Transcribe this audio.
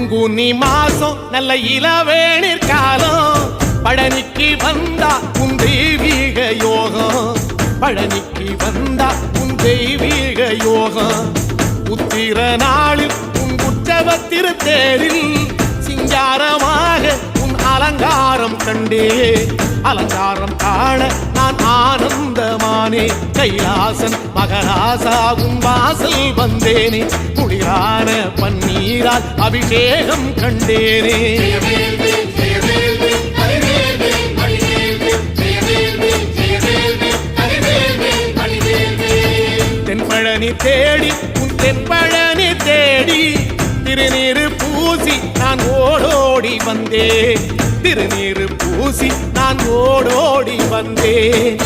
பங்குனி மாசம் நல்ல இளவேணிற் காலம் பழனிக்கு வந்தா உன் தெய்வீக யோகம் பழனிக்கு வந்தா உன் தெய்வீக யோகம் உத்திர நாளில் உன் உற்சவ திருத்தேரில் சிங்காரமாக உன் அலங்காரம் கண்டே அலங்காரம் காண நான் ஆனந்தமானே கைலாசன் மகராசா உன் வாசல் வந்தேனே குளிரான பன்னீரால் அபிஷேகம் கண்டேனே தென்பழனி தேடி உன் தென்பழனி தேடி திருநீரு பூசி நான் ஓடோடி வந்தேன் திருநீரு பூசி நான் ஓடோடி வந்தேன்